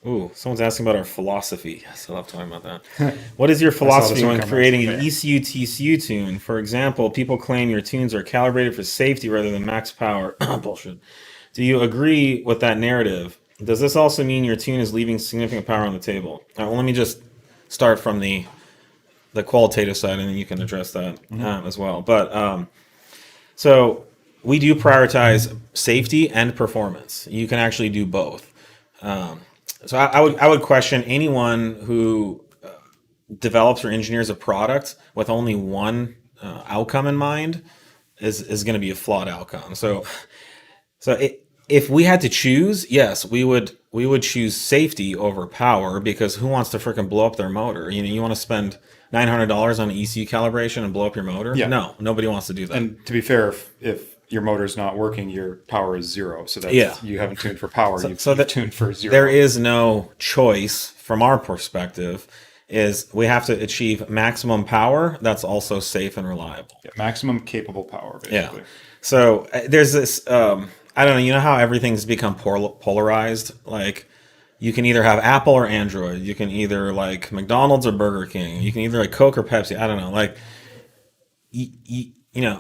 Ooh, someone's asking about our philosophy. Yes, I love talking about that. What is your I saw this philosophy one when come up. creating an ECU TCU tune? For example, people claim your tunes are calibrated for safety rather than max power. Bullshit. Do you agree with that narrative? Does this also mean your tune is leaving significant power on the table? All right, well, let me just start from the qualitative side, and then you can address that Hmm. as well. But so we do prioritize safety and performance. You can actually do both. Um, so I would question anyone who develops or engineers a product with only one outcome in mind is going to be a flawed outcome. So if we had to choose, yes, we would choose safety over power because who wants to freaking blow up their motor? You want to spend $900 on ECU calibration and blow up your motor? Yeah. No, nobody wants to do that. And to be fair, if your motor's not working, your power is zero. So Yeah. that's, you haven't tuned for power. So You've that tuned for there zero. is no choice from our perspective. Is we have to achieve maximum power that's also safe and reliable. Yeah, maximum capable power, Yeah. basically. So there's this. I don't know. You know how everything's become polarized. Like you can either have Apple or Android. You can either like McDonald's or Burger King. You can either like Coke or Pepsi. I don't know. Like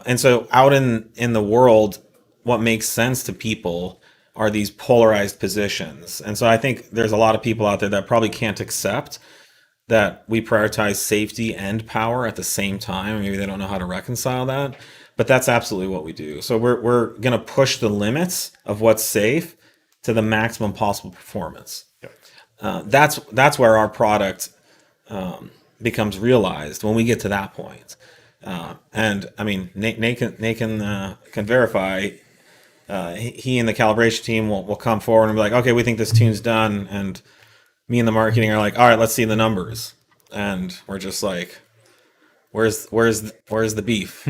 and so out in the world, what makes sense to people are these polarized positions. And so I think there's a lot of people out there that probably can't accept that we prioritize safety and power at the same time. Maybe they don't know how to reconcile that, but that's absolutely what we do. So we're going to push the limits of what's safe to the maximum possible performance. Yeah. That's where our product becomes realized when we get to that point. And I mean, Nate can verify. He and the calibration team will come forward and be like, okay, we think this tune's done, and me and the marketing are like, all right, let's see the numbers, and we're just like, where's the beef,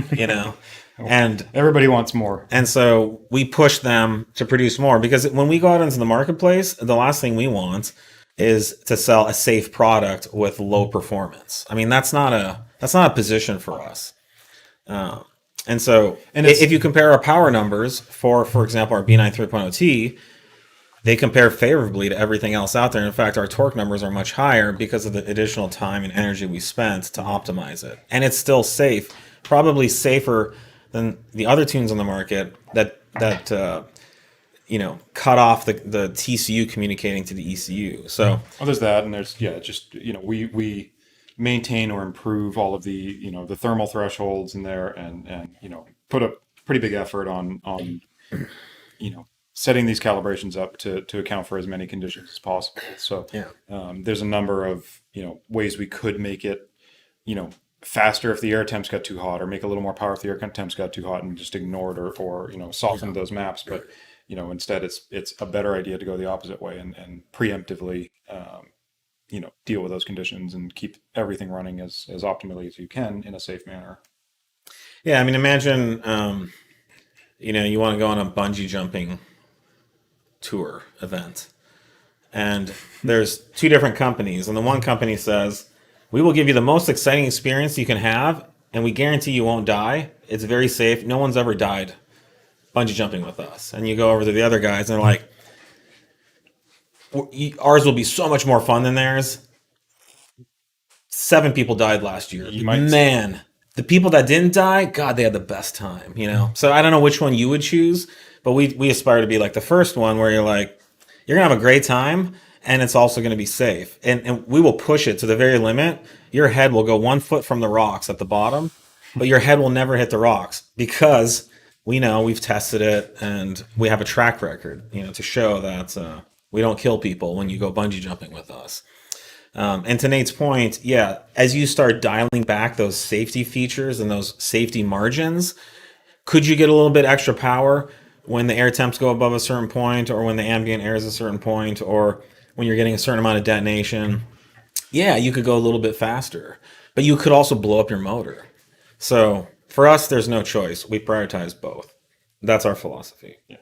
and Everybody wants more. and so we push them to produce more because when we go out into the marketplace, the last thing we want is to sell a safe product with low performance. I mean, that's not a position for us. And so And it's if you compare our power numbers for example, our B9 3.0T, they compare favorably to everything else out there. In fact, our torque numbers are much higher because of the additional time and energy we spent to optimize it. And it's still safe, probably safer than the other tunes on the market that cut off the TCU communicating to the ECU. So well, there's that, and there's just we maintain or improve all of the thermal thresholds in there, and put a pretty big effort on setting these calibrations up to account for as many conditions as possible. So yeah, there's a number of ways we could make it faster if the air temps got too hot, or make a little more power if the air temps got too hot, and just ignore it, or soften those maps. But instead it's a better idea to go the opposite way and preemptively deal with those conditions and keep everything running as optimally as you can in a safe manner. yeah. I mean, imagine you want to go on a bungee jumping tour event, and there's two different companies, and the one company says, we will give you the most exciting experience you can have, and we guarantee you won't die. It's very safe. No one's ever died bungee jumping with us. And you go over to the other guys, and they're like, ours will be so much more fun than theirs. 7 people died last year. Man, the people that didn't die, God, they had the best time, So I don't know which one you would choose, but we aspire to be like the first one where you're like, you're going to have a great time, and it's also going to be safe. And we will push it to the very limit. Your head will go 1 foot from the rocks at the bottom, but your head will never hit the rocks because we know we've tested it and we have a track record, to show that we don't kill people when you go bungee jumping with us. And to Nate's point, yeah, as you start dialing back those safety features and those safety margins, could you get a little bit extra power when the air temps go above a certain point, or when the ambient air is a certain point, or when you're getting a certain amount of detonation? Yeah, you could go a little bit faster, but you could also blow up your motor. So for us, there's no choice. We prioritize both. That's our philosophy. Yeah.